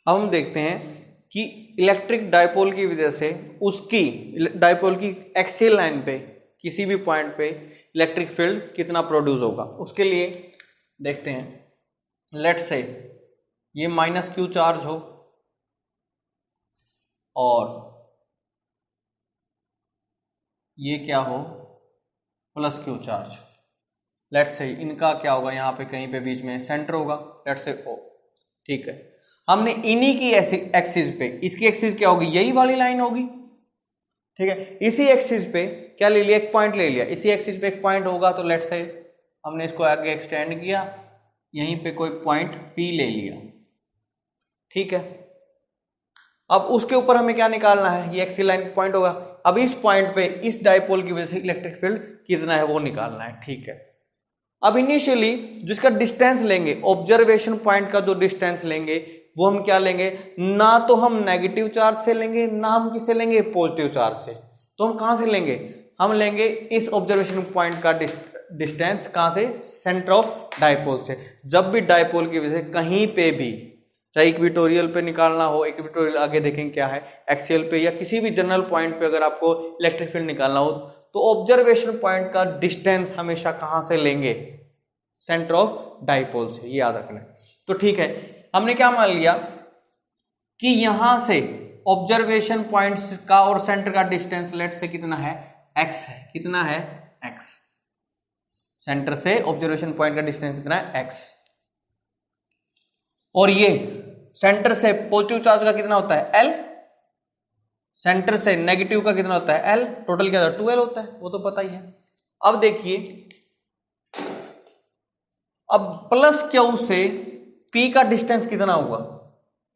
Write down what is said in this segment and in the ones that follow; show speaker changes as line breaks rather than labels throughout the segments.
अब हम देखते हैं कि इलेक्ट्रिक डायपोल की वजह से उसकी डायपोल की एक्सियल लाइन पे किसी भी पॉइंट पे इलेक्ट्रिक फील्ड कितना प्रोड्यूस होगा। उसके लिए देखते हैं, लेट्स से ये -q चार्ज हो और ये क्या हो +q चार्ज। लेट्स से इनका क्या होगा, यहाँ पे कहीं पे बीच में सेंटर होगा, लेट्स से O। ठीक है, हमने इन्हीं की एक्सिस पे, इसकी एक्सिस क्या होगी, यही वाली लाइन होगी। ठीक है, इसी एक्सिस पे क्या ले लिया, एक पॉइंट ले लिया, इसी एक्सिस पे एक पॉइंट होगा, तो लेट्स से हमने इसको आगे एक्सटेंड किया, यहीं पे कोई पॉइंट P ले लिया। ठीक है, अब उसके ऊपर हमें क्या निकालना है, ये एक्सियल लाइन पॉइंट होगा। अब इस पॉइंट पे इस डायपोल की वजह से इलेक्ट्रिक फील्ड कितना है वो निकालना है। ठीक है, अब इनिशियली जिसका डिस्टेंस लेंगे, ऑब्जर्वेशन पॉइंट का जो डिस्टेंस लेंगे वो हम क्या लेंगे, ना तो हम नेगेटिव चार्ज से लेंगे, ना हम किससे लेंगे, पॉजिटिव चार्ज से। तो हम कहां से लेंगे, हम लेंगे इस ऑब्जर्वेशन पॉइंट का डिस्टेंस कहां से, सेंटर ऑफ डायपोल से। जब भी डायपोल की वजह से कहीं पे भी, चाहे इक्वेटोरियल पे निकालना हो, इक्वेटोरियल आगे देखेंगे क्या है, एक्सियल पे, या किसी भी जनरल पॉइंट पे अगर आपको इलेक्ट्रिक फील्ड निकालना हो, तो ऑब्जर्वेशन पॉइंट का डिस्टेंस हमेशा कहां से लेंगे, सेंटर ऑफ डायपोल से, ये याद रखना है। तो ठीक है, हमने क्या मान लिया कि यहां से ऑब्जर्वेशन पॉइंट्स का और सेंटर का डिस्टेंस लेट से कितना है, x है। कितना है, x। सेंटर से ऑब्जर्वेशन पॉइंट का डिस्टेंस कितना है, x। और ये सेंटर से पॉजिटिव चार्ज का कितना होता है, L। सेंटर से नेगेटिव का कितना होता है, L। टोटल क्या होता है, 2L होता है, वो तो पता ही है। अब देखिए, अब +q से P का डिस्टेंस कितना होगा,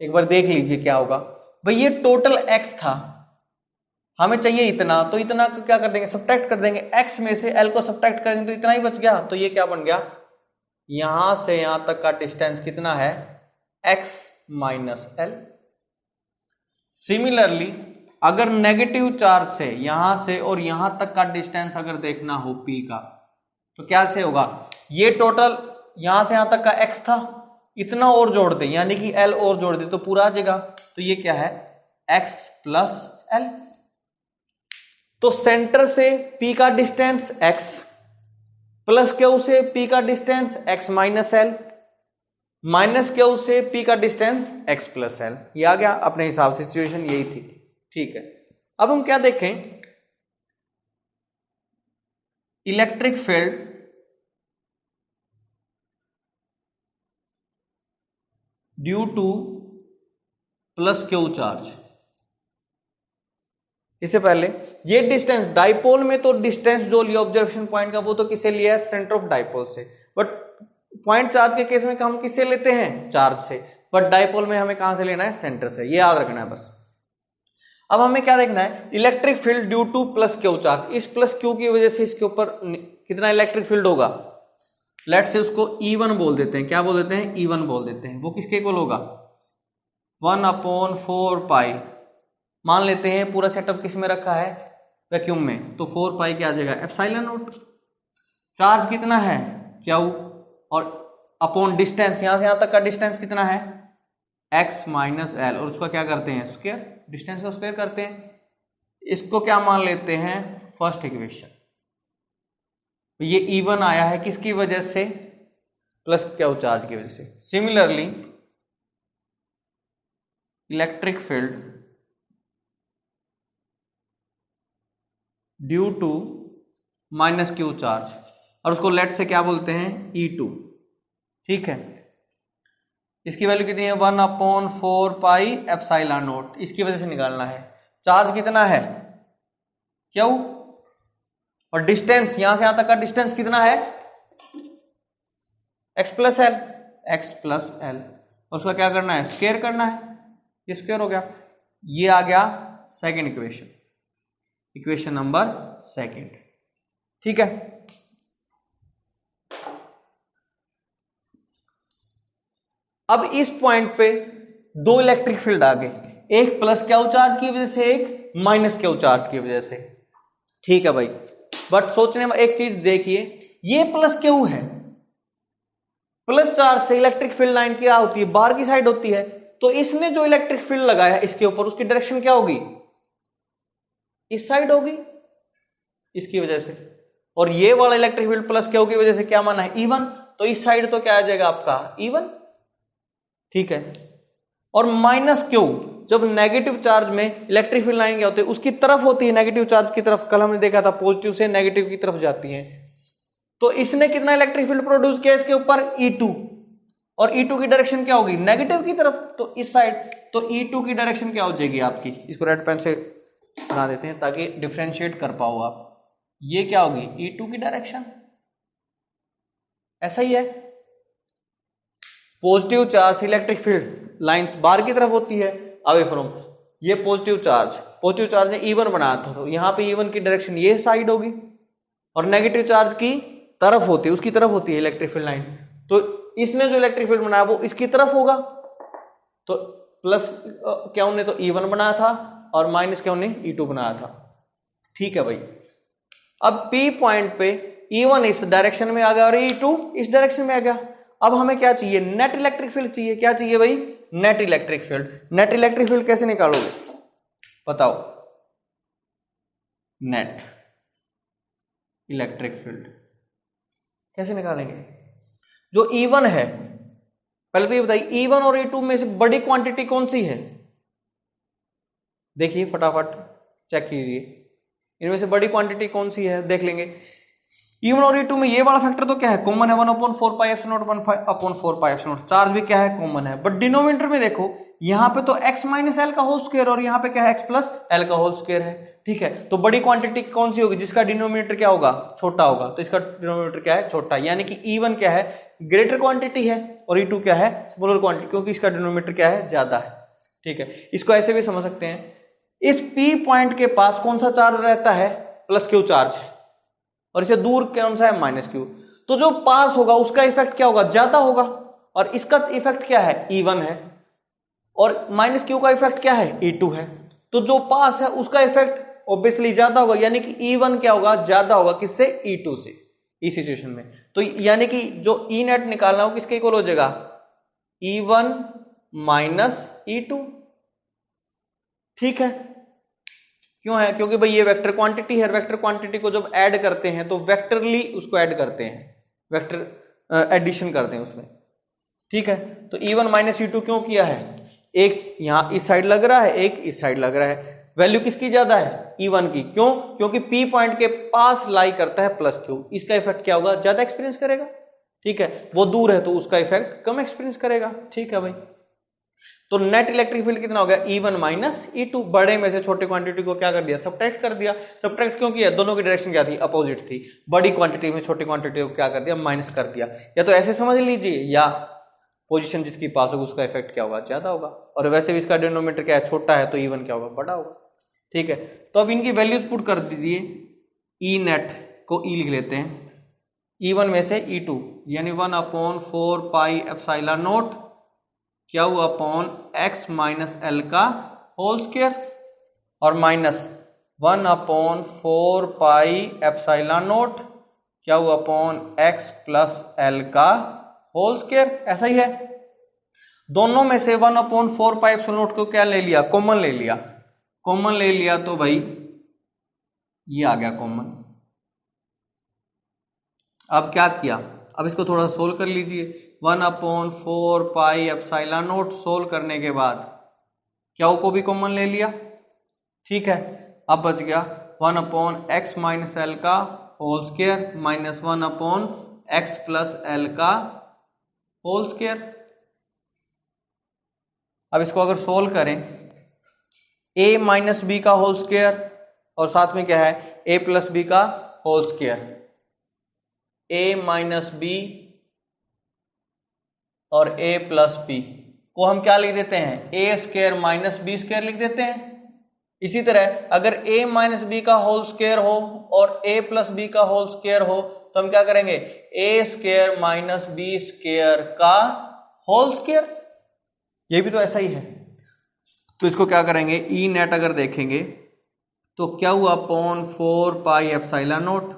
एक बार देख लीजिए क्या होगा। भाई ये टोटल x था, हमें चाहिए इतना, तो इतना को क्या कर देंगे, सब्ट्रैक्ट कर देंगे। x में से L को सब्ट्रैक्ट करेंगे तो इतना ही बच गया। तो ये क्या बन गया, यहां से यहां तक का डिस्टेंस कितना है, x - L। सिमिलरली अगर नेगेटिव चार्ज से यहां से और यहां तक का डिस्टेंस अगर देखना हो P का, तो क्या से होगा, ये टोटल यहां से यहां तक का x था, इतना और जोड़ दें, यानी कि L और जोड़ दें तो पूरा आ जाएगा। तो ये क्या है, x + L। तो सेंटर से P का डिस्टेंस x, +q से P का डिस्टेंस x - L, -q से P का डिस्टेंस x + L। ये आ गया अपने हिसाब से, सिचुएशन यही थी। ठीक है, अब हम क्या देखें, electric field due to +q charge. इससे पहले ये डिस्टेंस डाइपोल में, तो डिस्टेंस जो लिया ऑब्जर्वेशन पॉइंट का वो तो किससे लिया है, सेंटर ऑफ डाइपोल से। बट पॉइंट चार्ज के केस में हम किससे लेते हैं, चार्ज से। बट डाइपोल में हमें कहां से लेना है, सेंटर से, ये याद रखना है बस। अब हमें क्या देखना है, electric field due to +q charge. इस +q की वजह से इसके ऊपर कितना इलेक्ट्रिक फील्ड होगा, लेट से उसको E1 बोल देते हैं। क्या बोल देते हैं, E1 बोल देते हैं। वो किसके इक्वल होगा, 1/4π। मान लेते हैं पूरा सेटअप किस में रखा है, वैक्यूम में, तो 4π क्या आ जाएगा, ε0। चार्ज कितना है, Q, और अपॉन डिस्टेंस, यहां से यहां तक का डिस्टेंस कितना है, x - L, और उसका क्या करते हैं, स्क्वायर, डिस्टेंस का स्क्वायर करते हैं। इसको क्या मान लेते हैं, फर्स्ट इक्वेशन। ये E1 आया है किसकी वजह से, +q चार्ज की वजह से। Similarly electric field due to -q charge, और उसको लेट से क्या बोलते हैं, E2। ठीक है, इसकी वैल्यू कितनी है, 1/4πε0। इसकी वजह से निकालना है। चार्ज कितना है, Q, और डिस्टेंस यहां से यहां तक का डिस्टेंस कितना है, x + L, x + L, और उसका क्या करना है, स्क्वायर करना है। ये स्क्वायर हो गया, ये आ गया सेकंड इक्वेशन, इक्वेशन नंबर 2। ठीक है, अब इस पॉइंट पे दो इलेक्ट्रिक फील्ड आ गए, एक +q चार्ज की वजह से, एक -q चार्ज की वजह से। ठीक है भाई, बट सोचने में एक चीज देखिए, ये +q है, प्लस चार्ज से इलेक्ट्रिक फील्ड लाइन क्या होती है, बाहर की साइड होती है, तो इसने जो इलेक्ट्रिक फील्ड लगाया इसके ऊपर, उसकी डायरेक्शन क्या होगी, इस साइड होगी इसकी वजह से। और ये वाला इलेक्ट्रिक फील्ड प्लस क्यू की वजह से क्या माना है, E1, तो इस साइड तो क्या आ जाएगा आपका E1, ठीक है। और माइनस क्यू, जब नेगेटिव चार्ज में इलेक्ट्रिक फील्ड लाइन क्या होती है, उसकी तरफ होती है, नेगेटिव चार्ज की तरफ। कल हमने देखा था पॉजिटिव से नेगेटिव की तरफ जाती है। तो इसने कितना इलेक्ट्रिक फील्ड प्रोड्यूस किया इसके ऊपर, E2, और E2 की डायरेक्शन क्या होगी, नेगेटिव की तरफ, तो इस साइड। तो E2 की डायरेक्शन क्या हो जाएगी आपकी, इसको रेड पेन से बना देते हैं ताकि डिफरेंशिएट कर पाओ आप। ये क्या होगी, E2 की डायरेक्शन, ऐसा ही है। Positive charge electric field lines बाहर की तरफ होती है, अवे फ्रॉम। ये पॉजिटिव चार्ज ने E1 बनाया था, तो यहां पे E1 की डायरेक्शन ये साइड होगी, और नेगेटिव चार्ज की तरफ होती है, उसकी तरफ होती है इलेक्ट्रिक फील्ड लाइन। तो इसने जो इलेक्ट्रिक फील्ड बनाया वो इसकी तरफ होगा। तो प्लस क्या ने तो E1 बनाया था, और माइनस क्या ने E2 बनाया था, ठीक है भाई। अब P पॉइंट पे E1 इस डायरेक्शन में आ गया और E2 इस डायरेक्शन में आ गया। अब हमें क्या चाहिए, नेट इलेक्ट्रिक फील्ड चाहिए। क्या चाहिए भाई, net electric field. Net electric field कैसे निकालोगे बताओ, नेट इलेक्ट्रिक फील्ड कैसे निकालेंगे। जो E1 है, पहले तो ये बताइए E1 और E2 में से बड़ी क्वांटिटी कौन सी है, देखिए फटाफट चेक कीजिए, इनमें से बड़ी क्वांटिटी कौन सी है, देख लेंगे। E1 और E2 में ये वाला फैक्टर तो क्या है, कॉमन है, 1/4πε0, 1/4πε0। चार्ज भी क्या है, कॉमन है। बट डिनोमिनेटर में देखो, यहां पे तो x - l का होल स्क्वायर, और यहां पे क्या है, x + l का होल स्क्वायर है, ठीक है। तो बड़ी क्वांटिटी कौन सी होगी, जिसका डिनोमिनेटर क्या होगा, छोटा होगा। तो इसका डिनोमिनेटर क्या है, छोटा, यानी कि E1 क्या है, ग्रेटर क्वांटिटी है, और E2 क्या है, स्मॉलर क्वांटिटी, क्योंकि इसका डिनोमिनेटर क्या है, ज्यादा है, ठीक है। इसको ऐसे भी समझ सकते हैं, इस P पॉइंट के पास कौन सा चार्ज रहता है, +Q चार्ज है, और इसे दूर कौन सा है, -Q। तो जो पास होगा उसका इफेक्ट क्या होगा, ज्यादा होगा, और इसका इफेक्ट क्या है, E1 है, और -Q का इफेक्ट क्या है, E2 है। तो जो पास है उसका इफेक्ट ऑब्वियसली ज्यादा होगा, यानी कि E1 क्या होगा, ज्यादा होगा, किससे, E2 से, इस सिचुएशन में। तो यानी कि जो E नेट निकालना हो किसके इक्वल हो जाएगा, E1 - E2, ठीक है। क्यों है, क्योंकि भाई ये वेक्टर क्वांटिटी है, वेक्टर क्वांटिटी को जब ऐड करते हैं तो वेक्टरली उसको ऐड करते हैं, वेक्टर एडिशन करते हैं उसमें, ठीक है। तो E1 - E2 क्यों किया है, एक यहां इस साइड लग रहा है, एक इस साइड लग रहा है। वैल्यू किसकी ज्यादा है, E1 की, क्यों, क्योंकि P पॉइंट के पास लाई करता है +Q, इसका इफेक्ट क्या होगा, ज्यादा एक्सपीरियंस करेगा, ठीक है। वो दूर है तो उसका इफेक्ट कम एक्सपीरियंस करेगा, ठीक है भाई। तो नेट इलेक्ट्रिक फील्ड कितना हो गया, E1 - E2। बड़े में से छोटी क्वांटिटी को क्या कर दिया, सब्ट्रैक्ट कर दिया। सब्ट्रैक्ट क्यों किया, दोनों की डायरेक्शन क्या थी, अपोजिट थी। बड़ी क्वांटिटी में छोटी क्वांटिटी को क्या कर दिया, माइनस कर दिया। या तो ऐसे समझ लीजिए, या पोजीशन जिसकी पास होगा उसका इफेक्ट क्या होगा, ज्यादा होगा। और वैसे भी इसका डिनोमिनेटर क्या है, छोटा है, तो E1 क्या होगा, बड़ा होगा, ठीक है। तो अब इनकी वैल्यूज पुट कर दीजिए, ई नेट को E लिख लेते हैं, E1 में से E2 यानी 1/4πε0 क्या हुआ अपॉन x - l का होल स्क्वायर, और माइनस 1/4πε0 क्या हुआ अपॉन x + l का होल स्क्वायर, ऐसा ही है। दोनों में से 1/4πε0 को क्या ले लिया, कॉमन ले लिया। कॉमन ले लिया तो भाई ये आ गया कॉमन। अब क्या किया, अब इसको थोड़ा सोल्व कर लीजिए। 1/4πε0 सोल्व करने के बाद क्या को भी कॉमन ले लिया, ठीक है। अब बच गया 1/x - l का whole square minus 1/x + l का होल स्क्वायर। अब इसको अगर सोल्व करें, a - b का होल स्क्वायर और साथ में क्या है a + b का होल स्क्वायर, a - b और a + b को हम क्या लिख देते हैं, a² - b² लिख देते हैं। इसी तरह अगर a - b का होल स्क्वायर हो और a + b का होल स्क्वायर हो तो हम क्या करेंगे, a² - b² का होल स्क्वायर। ये भी तो ऐसा ही है। तो इसको क्या करेंगे, ई नेट अगर देखेंगे तो क्या हुआ अपॉन 4πε0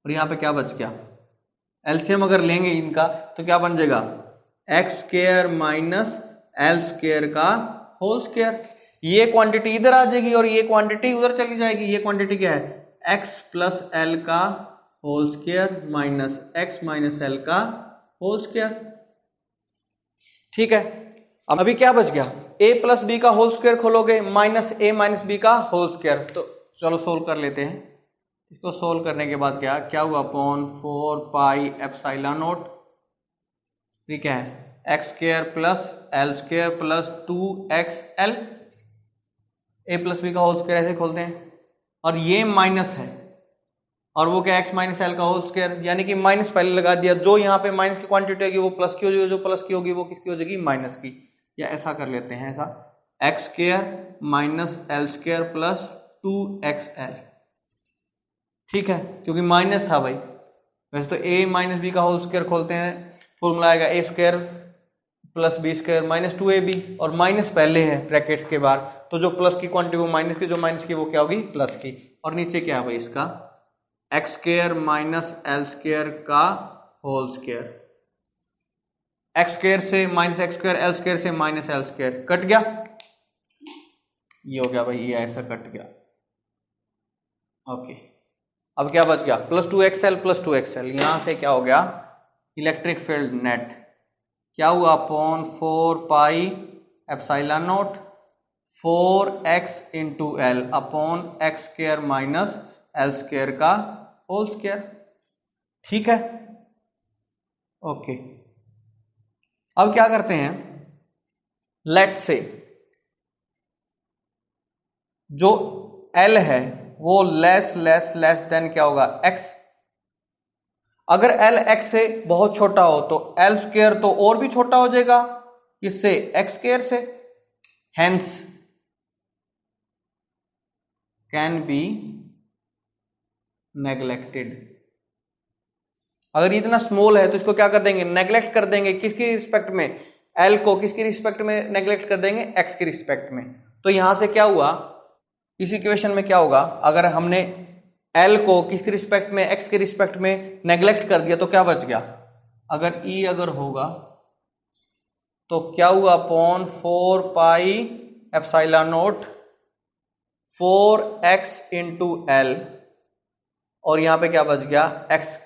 और यहां पे क्या बच गया, एलसीएम अगर लेंगे इनका तो क्या बन जाएगा, x² - एल स्क्वायर का होल स्क्वायर। ये क्वांटिटी इधर आ जाएगी और ये क्वांटिटी उधर चली जाएगी। ये क्वांटिटी क्या है, एक्स प्लस एल का whole square minus X minus L का होल स्क्वायर। ठीक है, अब अभी क्या बच गया, a प्लस बी का होल स्क्वायर खोलोगे माइनस ए माइनस बी का होल स्क्वायर। तो चलो सोल्व कर लेते हैं। इसको सोल्व करने के बाद क्या हुआ, अपॉन 4 पाई एप्सिलॉन नॉट, ठीक है, x square plus L square plus 2xl। ए प्लस बी का होल स्क्वायर ऐसे खोलते हैं और ये माइनस है और वो क्या, एक्स माइनस एल का होल स्क्वायर, यानी कि माइनस पहले लगा दिया। जो यहाँ पे माइनस की क्वांटिटी होगी वो प्लस की हो जाएगी, जो प्लस की होगी वो किसकी हो जाएगी, माइनस की। या ऐसा कर लेते हैं, ऐसा x square minus L square plus 2xl। ठीक है, क्योंकि माइनस था भाई। वैसे तो a माइनस बी का होल स्क्वायर खोलते हैं, फॉर्मूला आएगा a square plus B square minus 2ab, और माइनस पहले है ब्रैकेट के बाहर, तो जो प्लस की क्वांटिटी वो माइनस की, जो माइनस की वो क्या होगी, प्लस की। और नीचे क्या है भाई इसका, x square minus L square का होल स्क्वायर। एक्स स्क्वायर से minus x square, L square से माइनस एल स्क्वायर, कट गया। ये हो गया भाई, ये ऐसा कट गया। ओके, अब क्या बच गया, प्लस 2xl प्लस 2xl। यहां से क्या हो गया, इलेक्ट्रिक फील्ड नेट क्या हुआ, upon 4 pi epsilon not 4x into L upon x square minus L square का होल स्क्वायर। ठीक है, ओके। अब क्या करते हैं, लेट से जो L है वो लेस लेस लेस देन क्या होगा, x। अगर L x से बहुत छोटा हो तो L स्क्वायर तो और भी छोटा हो जाएगा, किससे, x स्क्वायर से। Hence can be neglected. अगर इतना स्मॉल है तो इसको क्या कर देंगे, नेग्लेक्ट कर देंगे। किसकी रिस्पेक्ट में, L को किसकी रिस्पेक्ट में नेग्लेक्ट कर देंगे, x की रिस्पेक्ट में। तो यहां से क्या हुआ, इस इक्वेशन में क्या होगा, अगर हमने L को किसके रिस्पेक्ट में, x के रिस्पेक्ट में नेग्लेक्ट कर दिया तो क्या बच गया, अगर E अगर होगा तो क्या हुआ, upon 4 pi epsilon not 4x into L, और यहां पे क्या बच गया, x।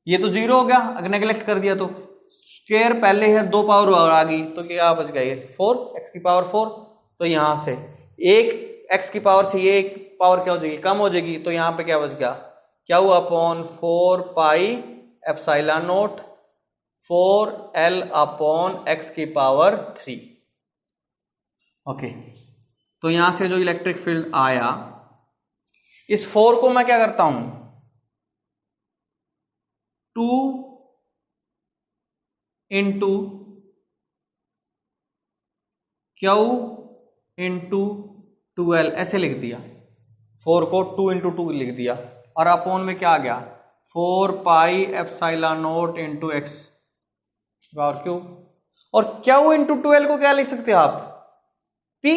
ये तो 0 हो गया अगर नेग्लेक्ट कर दिया तो। स्क्वायर पहले है, 2 पावर और आ गई तो क्या बच गया, ये 4 x की पावर 4। तो यहां से एक x की पावर से ये एक पावर क्या हो जाएगी, कम हो जाएगी। तो यहां पे क्या बच गया, क्या हुआ, upon 4 pi epsilon not 4l upon x की पावर 3। ओके, तो यहां से जो इलेक्ट्रिक फील्ड आया, इस 4 को मैं क्या करता हूं, 2 इंटू Q इंटू 2l ऐसे लिख दिया। 4 को 2 इंटू 2 लिख दिया, और अपॉन में क्या आ गया, 4 pi epsilon not into x power Q. और Q इंटू 2l को क्या लिख सकते हो आप, P।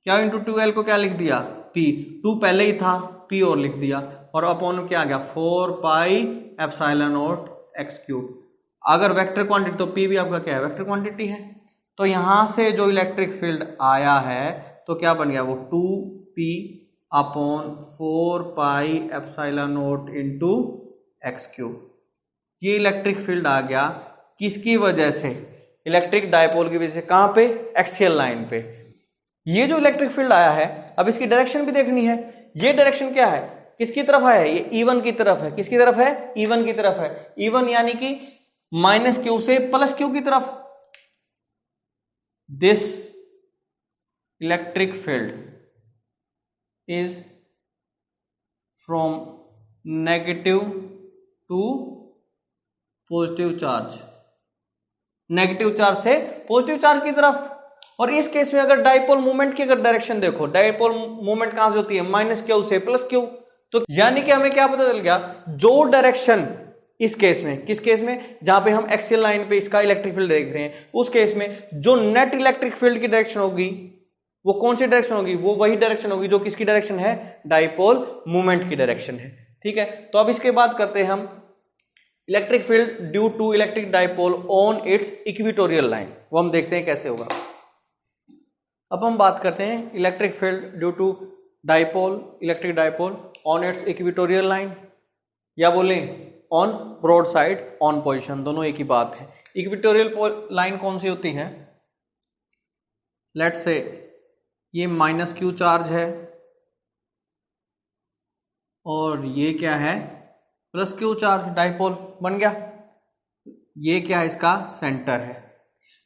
Q इंटू 2l को क्या लिख दिया, P। 2 पहले ही था, P और लिख दिया, और अपॉन में क्या आ गया, 4 pi epsilon not x cube. अगर वेक्टर क्वांटिटी तो P भी आपका क्या है, वेक्टर क्वांटिटी है। तो यहां से जो इलेक्ट्रिक फील्ड आया है तो क्या बन गया, वो 2p upon 4 pi epsilon not into x cube. ये इलेक्ट्रिक फील्ड आ गया किसकी वजह से, इलेक्ट्रिक डायपोल की वजह से। कहां पे, एक्सियल लाइन पे। ये जो इलेक्ट्रिक फील्ड आया है, अब इसकी डायरेक्शन भी देखनी है। ये डायरेक्शन क्या है, किसकी तरफ है, ये E1 की तरफ है। किसकी तरफ है, E1 की तरफ है। E1 यानी कि माइनस क्यू से प्लस क्यू की तरफ। This electric field is from negative to positive charge, negative charge से पॉजिटिव चार्ज की तरफ। और इस केस में अगर डायपोल मूवमेंट की अगर डायरेक्शन देखो, डायपोल मूवमेंट कहां से होती है, माइनस क्यू से प्लस क्यू। तो यानी कि हमें क्या पता चल गया, जो डायरेक्शन इस केस में, किस केस में, जहां पे हम एक्सियल लाइन पे इसका इलेक्ट्रिक फील्ड देख रहे हैं, उस केस में जो नेट इलेक्ट्रिक फील्ड की डायरेक्शन होगी वो कौन सी डायरेक्शन होगी, वो वही डायरेक्शन होगी जो किसकी डायरेक्शन है, डायपोल मूवमेंट की डायरेक्शन है। ठीक है, तो अब इसके बाद करते हैं हम electric field due to electric dipole on its equatorial line, वो हम देखते हैं कैसे होगा। अब हम बात करते हैं electric field due to dipole, electric dipole on its equatorial line, या बोले on broadside on position, दोनों एक ही बात है। इक्वेटोरियल लाइन कौन सी होती है? लेट्स से ये माइनस क्यू चार्ज है और ये क्या है? प्लस क्यू चार्ज, डाइपोल बन गया। ये क्या है? इसका सेंटर है।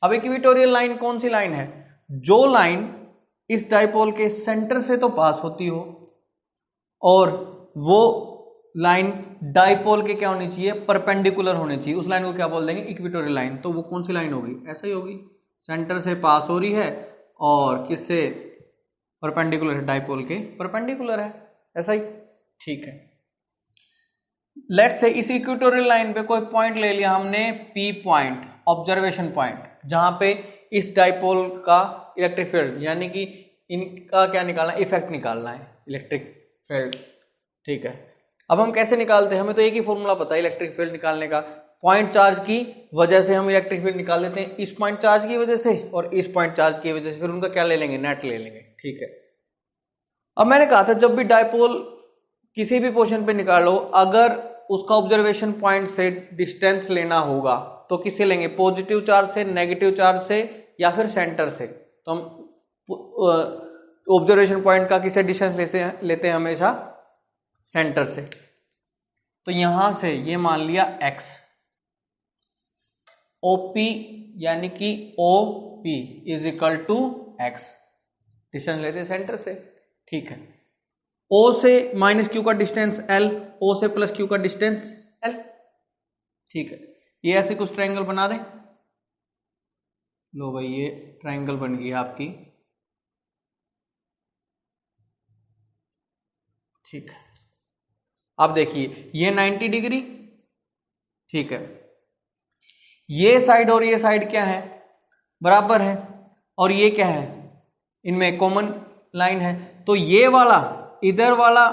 अब इक्वेटोरियल लाइन कौन सी लाइन है? जो लाइन इस डाइपोल के सेंटर से तो पास होती हो और वो लाइन डाइपोल के क्या होनी चाहिए? परपेंडिकुलर होनी चाहिए। उस लाइन को क्या बोल देंगे? Equatorial line. तो वो कौन सी लाइन होगी? ऐसा ही होगी, सेंटर से पास हो रही है और किससे परपेंडिकुलर है? डाइपोल के परपेंडिकुलर है, ऐसा ही, ठीक है। लेट्स से इस इक्वेटोरियल लाइन पे कोई पॉइंट ले लिया हमने, पी पॉइंट, ऑब्जर्वेशन पॉइंट, जहां पे इस डाइपोल का इलेक्ट्रिक फील्ड, यानी कि इनका क्या निकालना है? इफेक्ट निकालना है, इलेक्ट्रिक फील्ड, ठीक है। अब हम कैसे निकालते हैं? हमें तो एक ही फॉर्मूला पता है इलेक्ट्रिक फील्ड निकालने का, पॉइंट चार्ज की वजह से हम इलेक्ट्रिक फील्ड निकाल देते हैं, इस पॉइंट चार्ज की वजह से और इस पॉइंट चार्ज की वजह से, फिर उनका क्या ले लेंगे? नेट ले लेंगे, ठीक है। अब मैंने कहा था जब भी डाइपोल किसी भी पोजीशन पे निकालो, अगर उसका ऑब्जर्वेशन पॉइंट से डिस्टेंस लेना होगा तो किससे लेंगे? पॉजिटिव चार्ज से, नेगेटिव चार्ज से, या फिर सेंटर से। तो हम ऑब्जर्वेशन पॉइंट का किससे डिस्टेंस लेते हैं? हमेशा सेंटर से। तो यहां से ये मान लिया x, OP यानी कि OP is equal to x, distance लेते हैं सेंटर से, ठीक है। O से माइनस क्यू का डिस्टेंस L, O से प्लस क्यू का डिस्टेंस L, ठीक है। ये ऐसे कुछ ट्रायंगल बना दें। लो भाई, ये ट्रायंगल बन गई आपकी, ठीक है। अब देखिए ये 90 डिग्री, ठीक है। ये साइड और ये साइड क्या है? बराबर है। और ये क्या है? इनमें कॉमन लाइन है। तो ये वाला, इधर वाला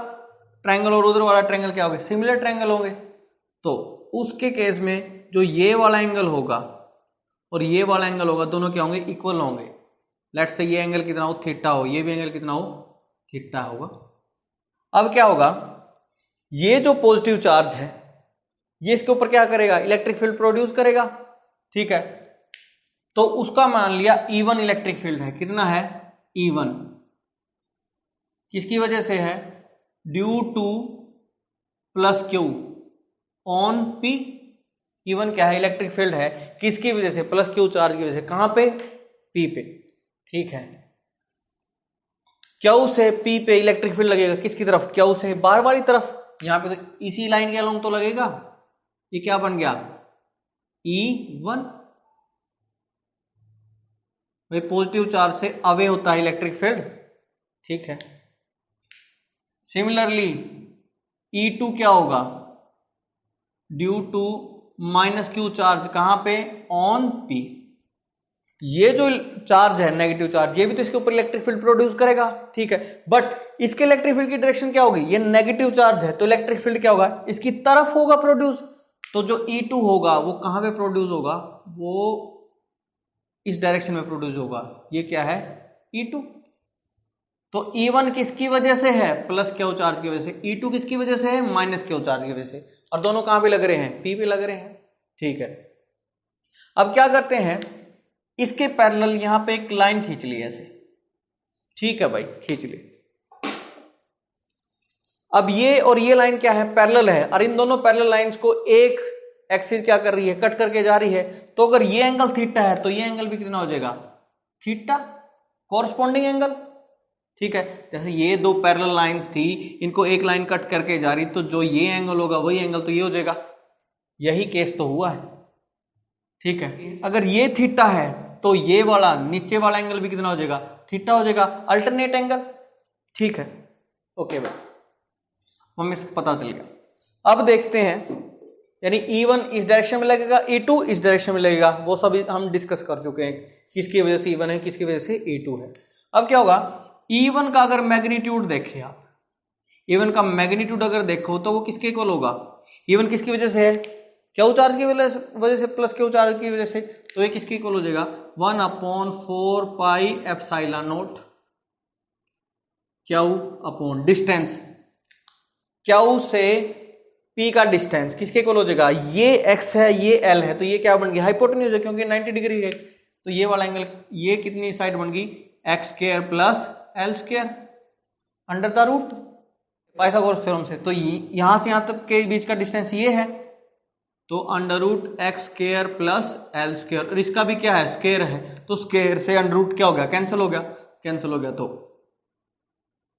ट्रायंगल और उधर वाला ट्रायंगल क्या होंगे? सिमिलर ट्रायंगल होंगे। तो उसके केस में जो ये वाला एंगल होगा और ये वाला एंगल होगा, दोनों क्या होंगे? इक्वल होंगे। लेट्स से ये एंगल कितना हो? थीटा हो, ये भी एंगल कितना हो? थीटा होगा। अब क्या होगा? ये जो पॉजिटिव चार्ज है ये इसके ऊपर क्या करेगा? इलेक्ट्रिक फील्ड प्रोड्यूस करेगा, ठीक है। तो उसका मान लिया E1 इलेक्ट्रिक फील्ड है। कितना है? E1 किसकी वजह से है? Due two plus Q on P। E1 क्या है? इलेक्ट्रिक फील्ड है। किसकी वजह से? प्लस क्यू चार्ज की वजह से। कहां पे? P पे, ठीक है। क्यू से P पे इलेक्ट्रिक फील्ड लगेगा किसकी तरफ? क्यू से बाहर वाली तरफ। यहां पे तो इसी लाइन के अलोंग तो लगेगा। ये क्या बन गया? E1। भाई पॉजिटिव चार्ज से अवे होता है इलेक्ट्रिक फील्ड, ठीक है। सिमिलरली E2 क्या होगा? Due to minus Q charge, कहां पे? On P। ये जो चार्ज है नेगेटिव चार्ज, ये भी तो इसके ऊपर इलेक्ट्रिक फील्ड प्रोड्यूस करेगा, ठीक है। बट इसके इलेक्ट्रिक फील्ड की डायरेक्शन क्या होगी? ये नेगेटिव चार्ज है तो इलेक्ट्रिक फील्ड क्या होगा? इसकी तरफ होगा प्रोड्यूस। तो जो E2 होगा वो कहां पे प्रोड्यूस होगा? वो इस डायरेक्शन में प्रोड्यूस होगा। ये क्या है? E2। तो E1 किसकी वजह से है? प्लस क्यू चार्ज की वजह से। E2 किसकी वजह से है? माइनस क्यू चार्ज की वजह से। और दोनों कहां पे लग रहे हैं? P पे लग रहे हैं, ठीक है। अब क्या करते हैं? इसके पैरेलल यहां पे एक लाइन खींच ली ऐसे, ठीक है भाई, खींच ली। अब ये और ये लाइन क्या है? पैरेलल है। और इन दोनों पैरेलल लाइंस को एक एक्सिस क्या कर रही है? कट करके जा रही है। तो अगर ये एंगल थीटा है तो ये एंगल भी कितना हो जाएगा? थीटा, कॉरस्पॉन्डिंग एंगल, ठीक है। जैसे ये दो पैरेलल लाइंस थी, इनको एक लाइन कट करके जा रही, तो जो ये एंगल होगा वही एंगल तो ये हो जाएगा। यही केस तो हुआ है, ठीक है। अगर ये थीटा है तो ये वाला नीचे वाला एंगल भी कितना हो जाएगा? थीटा हो जाएगा, अल्टरनेट एंगल, ठीक है। ओके भाई, हमें पता चल गया। अब देखते हैं, यानी E1 इस डायरेक्शन में लगेगा, E2 इस डायरेक्शन में लगेगा। वो सभी हम डिस्कस कर चुके हैं, किसकी वजह से E1 है, किसकी वजह से E2 है। अब क्या होगा? E1 का अगर मैग्नीट्यूड देखें आप, E1 का मैग्नीट्यूड अगर देखो तो वो किसके इक्वल होगा? E1 किसकी वजह से है? क्यू चार्ज की वजह से प्लस क्यू चार्ज की वजह से, तो ये किसकी इक्वल हो जाएगा 1/4 pi epsilon not Q upon distance, Q से पी का डिस्टेंस किसके इक्वल हो जाएगा, ये एक्स है ये एल है, तो ये क्या बन गया हाइपोटेन्यूज है क्योंकि 90 डिग्री है, तो ये वाला एंगल, ये कितनी साइड बन गई X square plus L square under the root Pythagoras theorem से। तो यहां से यहां तक के बीच का डिस्टेंस ये है, तो under root X square plus L square, और इसका भी क्या है स्क्वायर है, तो स्क्वायर से अंडर रूट क्या हो गया कैंसिल हो गया, कैंसिल हो गया, तो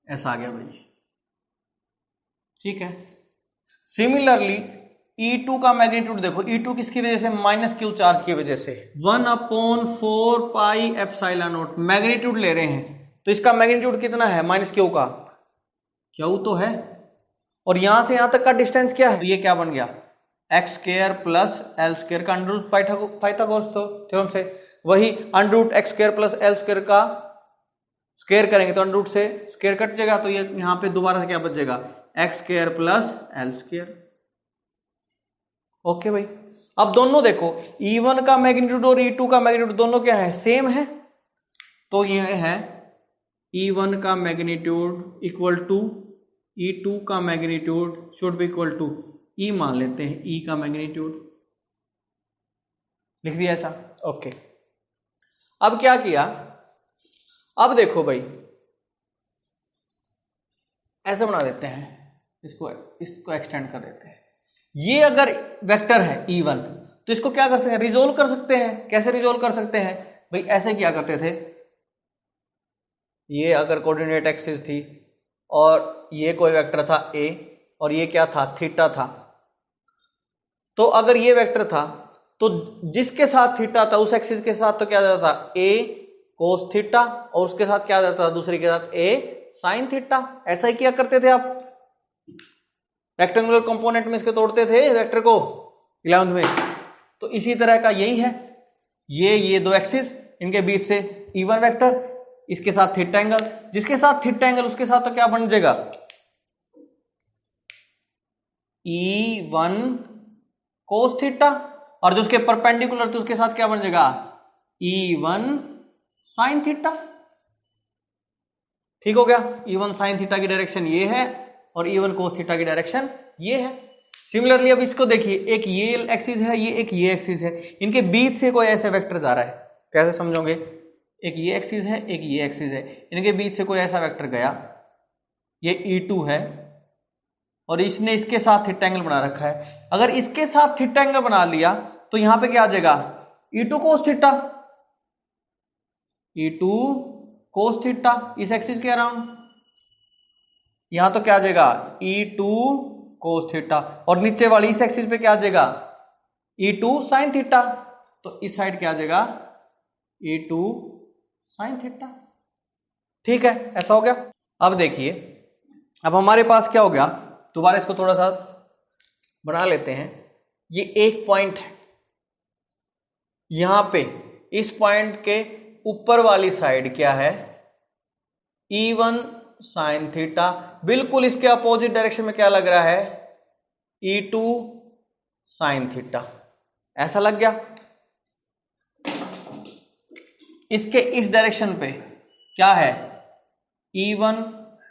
ऐसा आ गया भाई, ठीक है। सिमिलरली E2 का मैग्नीट्यूड देखो, E2 किसकी वजह से, माइनस क्यू चार्ज की वजह से, 1/4 पाई एप्सिलॉन नॉट मैग्नीट्यूड ले रहे हैं, तो इसका मैग्नीट्यूड कितना है माइनस क्यू का, क्यू तो है, और यहां से यहां तक का डिस्टेंस क्या है, तो ये क्या बन गया X square plus L square का अंडर रूट पाइथागोरस थ्योरम से, वही under root X square plus L square का स्क्वायर करेंगे तो अंडर रूट से स्क्वायर कट जाएगा, तो ये यहां पे दोबारा से क्या बच जाएगा x square plus L square. Okay भाई, अब दोनों देखो E1 का मैग्नीट्यूड और E2 का मैग्नीट्यूड दोनों क्या है सेम है, तो ये है E1 का मैग्नीट्यूड इक्वल टू E2 का magnitude should be equal to E मान लेते हैं, E का मैग्नीट्यूड लिख दिया ऐसा। ओके, अब क्या किया, अब देखो भाई ऐसे बना देते हैं, इसको एक्सटेंड कर देते हैं, ये अगर वेक्टर है E1 तो इसको क्या कर सकते हैं रिजोल्व कर सकते हैं, कैसे रिजोल्व कर सकते हैं भाई, ऐसे क्या करते थे, ये अगर कोऑर्डिनेट एक्सिस थी और ये कोई वेक्टर था A और ये क्या था थीटा था, तो अगर ये वेक्टर था तो जिसके साथ थीटा था उस एक्सिस के साथ तो क्या जाता था A कोस थीटा, और उसके साथ क्या जाता था दूसरी के साथ A साइन थीटा, ऐसा ही किया करते थे आप, रेक्टेंगुलर कंपोनेंट में इसके तोड़ते थे वेक्टर को 11th में, तो इसी तरह का यही है, ये दो एक्सिस इनके बीच से E1 वेक्टर, इसके साथ थीटा एंगल, जिसके साथ थीटा एंगल उसके साथ तो क्या बन जाएगा E1 कोस थीटा, और जो उसके परपेंडिकुलर थे उसके साथ क्या बन जाएगा E1 साइन थीटा, ठीक हो गया। E1 साइन थीटा की डायरेक्शन ये है और E1 कोस थीटा की डायरेक्शन ये है। सिमिलरली अब इसको देखिए, एक ये एक्सिस है, एक ये एक्सिस है, इनके बीच से कोई ऐसे वेक्टर जा रहा है, कैसे समझोगे, एक ये एक्सिस है एक ये एक्सिस है, इनके बीच से कोई ऐसा वेक्टर गया, ये E2 है और इसने इसके साथ थीटा एंगल बना रखा है, अगर इसके साथ थीटा एंगल बना लिया तो यहां पे क्या आ जाएगा E2 cos theta, E2 cos theta इस एक्सिस के अराउंड, यहां तो क्या आ जाएगा E2 कोस थीटा, और नीचे वाली इस एक्सिस पे क्या आ जाएगा E2 साइन थीटा, तो इस साइड क्या आ जाएगा E2 साइन थीटा, ठीक है, ऐसा हो गया। अब देखिए, अब हमारे पास क्या हो गया, दोबारा इसको थोड़ा सा बना लेते हैं, ये एक पॉइंट है, यहां पे इस पॉइंट के ऊपर वाली साइड क्या है E1 साइन थीटा, बिल्कुल इसके अपोजिट डायरेक्शन में क्या लग रहा है E2 साइन थीटा, ऐसा लग गया। इसके इस डायरेक्शन पे क्या है E1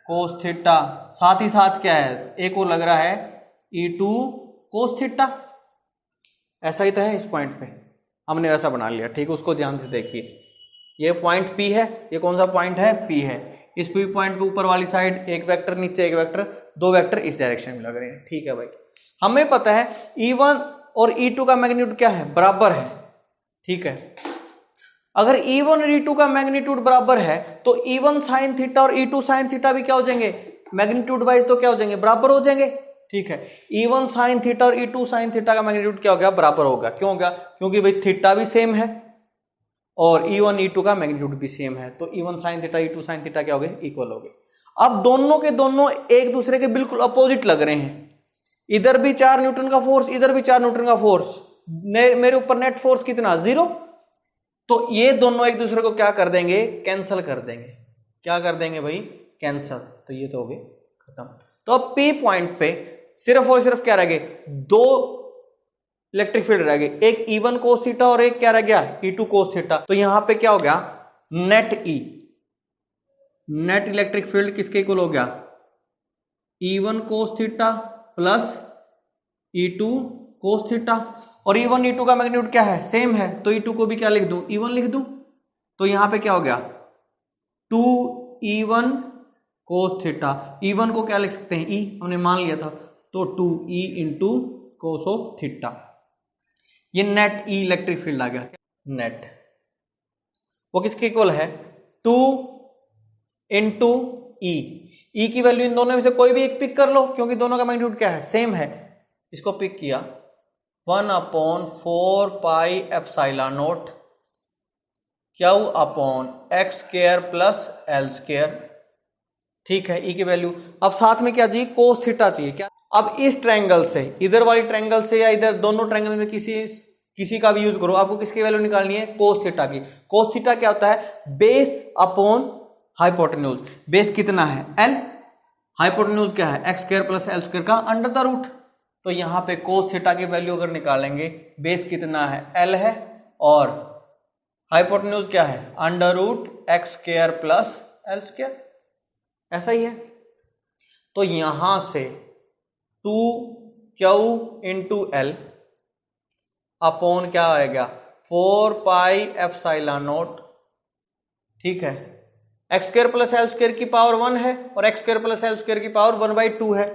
कोस थीटा, साथ ही साथ क्या है एक और लग रहा है E2 कोस थीटा, ऐसा ही तो है, इस पॉइंट पे हमने वैसा बना लिया, ठीक है, उसको ध्यान से देखिए, ये पॉइंट P है, ये कौन सा पॉइंट है P है, इस P पॉइंट पे ऊपर वाली साइड एक वेक्टर, नीचे एक वेक्टर, दो वेक्टर इस डायरेक्शन में लग रहे हैं, ठीक है भाई। हमें पता है E1 और E2 का मैग्नीट्यूड क्या है बराबर है, ठीक है, अगर E1 और E2 का मैग्नीट्यूड बराबर है तो E1 साइन थीटा और E2 साइन थीटा भी क्या हो जाएंगे मैग्नीट्यूड वाइज तो क्या हो जाएंगे बराबर हो जाएंगे, ठीक है। E1 साइन थीटा और E2 साइन थीटा का मैग्नीट्यूड क्या हो गया बराबर होगा, क्यों होगा, क्योंकि भाई थीटा भी सेम है और E1 E2 का मैग्नीट्यूड भी सेम है, तो E1 sine theta E2 sine theta क्या हो गए इक्वल हो गए। अब दोनों के दोनों एक दूसरे के बिल्कुल अपोजिट लग रहे हैं, इधर भी 4 न्यूटन का फोर्स, इधर भी 4 न्यूटन का फोर्स, मेरे ऊपर नेट फोर्स कितना 0, तो ये दोनों एक दूसरे को क्या कर देंगे कैंसिल कर देंगे, क्या कर देंगे भाई कैंसिल, तो ये तो हो गए खत्म। तो अब P पॉइंट पे सिर्फ और सिर्फ क्या रह गए, दो इलेक्ट्रिक फील्ड रह गई, एक E1 कोस थीटा और एक क्या रह गया E2 कोस थीटा। तो यहां पे क्या हो गया, net E, net electric field किसके इक्वल हो गया, E1 cos theta plus E2 cos theta. और E1 E2 का मैग्नीट्यूड क्या है, सेम है, तो E2 को भी क्या लिख दूं, E1 लिख दूं। तो यहां पे क्या हो गया 2E1 कोस थीटा, E1 को क्या लिख सकते हैं, E हमने मान लिया था, तो 2E into cos of theta. ये नेट E इलेक्ट्रिक फील्ड आ गया, नेट वो किसके इक्वल है 2 इंटू E की वैल्यू इन दोनों में से कोई भी एक पिक कर लो, क्योंकि दोनों का मैग्नीट्यूड क्या है, सेम है। इसको पिक किया 1/4 pi epsilon not Q upon x square plus L square, ठीक है। E की वैल्यू, अब साथ में क्या चाहिए, कोस थीटा चाहिए क्या। अब इस ट्रायंगल से, इधर वाली ट्रायंगल से या इधर दोनों ट्रायंगल में किसी का भी यूज करो, आपको किसकी वैल्यू निकालनी है, कोस थीटा की। कोस थीटा क्या होता है, बेस अपॉन हाइपोटेन्यूज। बेस कितना है L, हाइपोटेन्यूज क्या है x square plus L square का अंडर द रूट। तो यहां पे कोस थीटा की वैल्यू अगर निकालेंगे, बेस कितना है L है और हाइपोटेन्यूज क्या है under root X square plus L square, ऐसा ही है। तो यहां से 2Q इंटू एल अपॉन क्या आएगा 4 पाई एप्सिलॉन नॉट, ठीक है। X square plus L square की पावर 1 है और x square plus L square की पावर 1/2 है,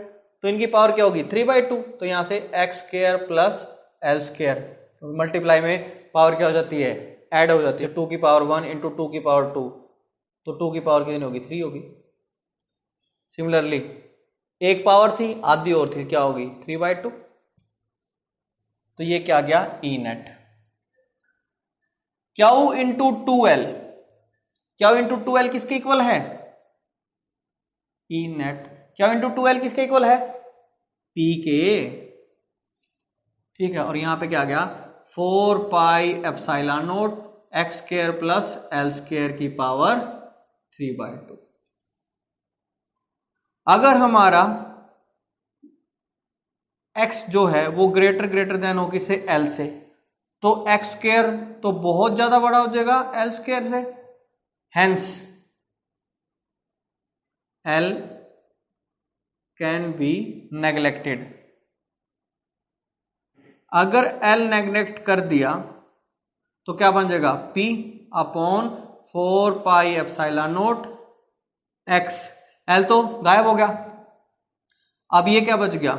तो इनकी पावर क्या होगी 3/2। तो यहां से x square plus L square, तो मल्टीप्लाई में पावर क्या हो जाती है, ऐड हो जाती है, 2 की पावर 1 इंटू 2 की पावर 2, तो 2 की पावर कितनी होगी 3 होगी। सिमिलरली एक पावर थी आधी और थी, क्या होगी 3/2। तो ये क्या गया E net. Q into 2L, Q into 2L किसके इक्वल है, E net. Q into 2L किसके इक्वल है, P के, ठीक है। और यहां पे क्या गया 4 pi epsilon not x square plus L square की पावर 3/2। अगर हमारा x जो है वो ग्रेटर देन हो किससे, L से, तो एक्स स्क्वायर तो बहुत ज्यादा बड़ा हो जाएगा एल स्क्वायर से, hence L can be neglected. अगर L नेग्लेक्ट कर दिया तो क्या बन जाएगा P upon 4 pi epsilon not x, L तो गायब हो गया। अब ये क्या बच गया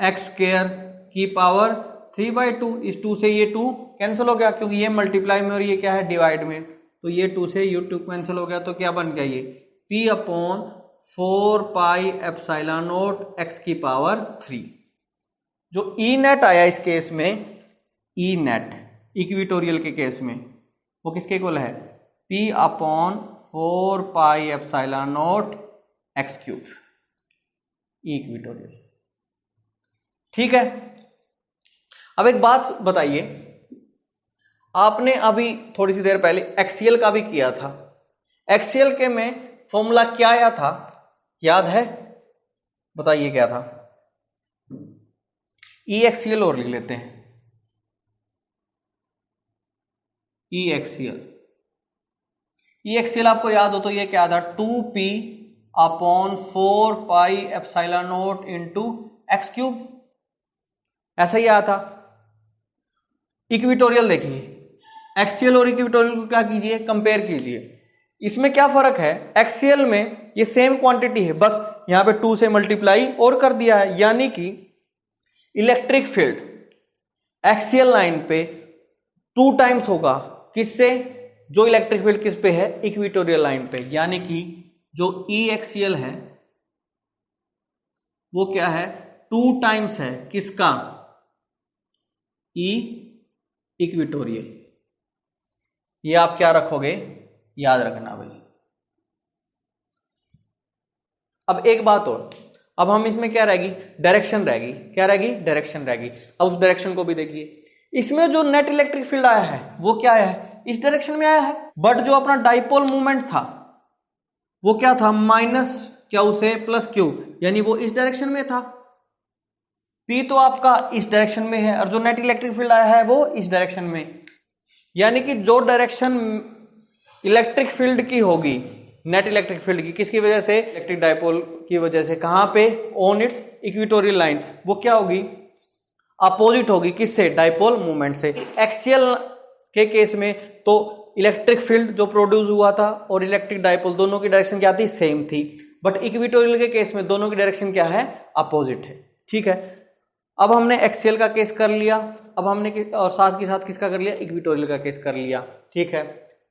एक्स स्क्वायर की पावर 3/2, इस 2 से ये 2 कैंसिल हो गया, क्योंकि ये मल्टीप्लाई में और ये क्या है डिवाइड में, तो ये 2 से ये 2 कैंसिल हो गया। तो क्या बन गया ये P upon 4 pi epsilon not x की पावर 3। जो E नेट आया इस केस में, E नेट इक्विटोरियल के केस में, वो किसके इक्वल है P upon 4 pi epsilon not x cube, equatorial, ठीक है। अब एक बात बताइए, आपने अभी थोड़ी सी देर पहले एक्सीएल का भी किया था, एक्सीएल के में फॉर्मूला क्या आया था याद है, बताइए क्या था। ई एक्सीएल और लिख लेते हैं, ई एक्सीएल आपको याद हो तो ये क्या था 2p upon 4 pi epsilon not into x cube, ऐसा ही आया था। इक्विटोरियल देखिए, एक्सीएल और इक्विटोरियल को क्या कीजिए कंपेयर कीजिए, इसमें क्या फर्क है, एक्सीएल में ये सेम क्वांटिटी है, बस यहां पे 2 से मल्टीप्लाई और कर दिया है, यानी कि इलेक्ट्रिक फील्ड एक्सीएल लाइन पे 2 टाइम्स होगा, किससे, जो इलेक्ट्रिक फील्ड किस पे है इक्विटोरियल लाइन पे, यानी कि जो ई एक्सीएल है वो क्या है 2 टाइम्स है किसका, ई इक्विटोरियल। ये आप क्या रखोगे याद रखना भाई। अब एक बात और, अब हम इसमें क्या रहेगी डायरेक्शन रहेगी, क्या रहेगी डायरेक्शन रहेगी। अब उस डायरेक्शन को भी देखिए, इसमें जो नेट इलेक्ट्रिक फील्ड आया है वो क्या आया है इस डायरेक्शन में आया है, बट जो अपना डाइपोल मूवमेंट था वो क्या था माइनस क्यू से प्लस क्यू, यानी वो इस डायरेक्शन में था। P तो आपका इस डायरेक्शन में है और जो नेट इलेक्ट्रिक फील्ड आया है वो इस डायरेक्शन में, यानी कि जो डायरेक्शन इलेक्ट्रिक फील्ड की होगी, नेट इलेक्ट्रिक फील्ड की, किसकी वजह से, इलेक्ट्रिक डायपोल की वजह से, कहां पे, ऑन इट्स इक्वेटोरियल लाइन, वो क्या होगी, अपोजिट होगी, किससे, डायपोल मूवमेंट से। एक्सियल के केस में तो इलेक्ट्रिक फील्ड जो प्रोड्यूस हुआ था और इलेक्ट्रिक डायपोल दोनों की डायरेक्शन क्या थी, सेम थी, बट इक्वेटोरियल के केस में दोनों की डायरेक्शन क्या है, अपोजिट है। ठीक है, अब हमने एक्सियल का केस कर लिया, अब हमने और साथ के साथ किसका कर लिया, इक्वेटोरियल का केस कर लिया। ठीक है,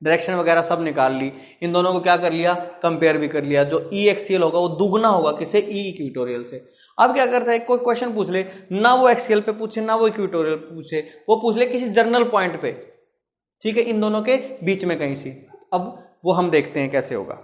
डायरेक्शन वगैरह सब निकाल ली, इन दोनों को क्या कर लिया, कंपेयर भी कर लिया। जो ई एक्सियल होगा वो दुगना होगा किससे, ई इक्वेटोरियल से। अब क्या करता है, कोई क्वेश्चन पूछ ले, ना वो एक्सियल पे पूछे ना वो इक्वेटोरियल पूछे, वो पूछ ले किसी जर्नल पॉइंट पे, ठीक है, इन दोनों के बीच में कहीं सी। अब वो हम देखते हैं कैसे होगा।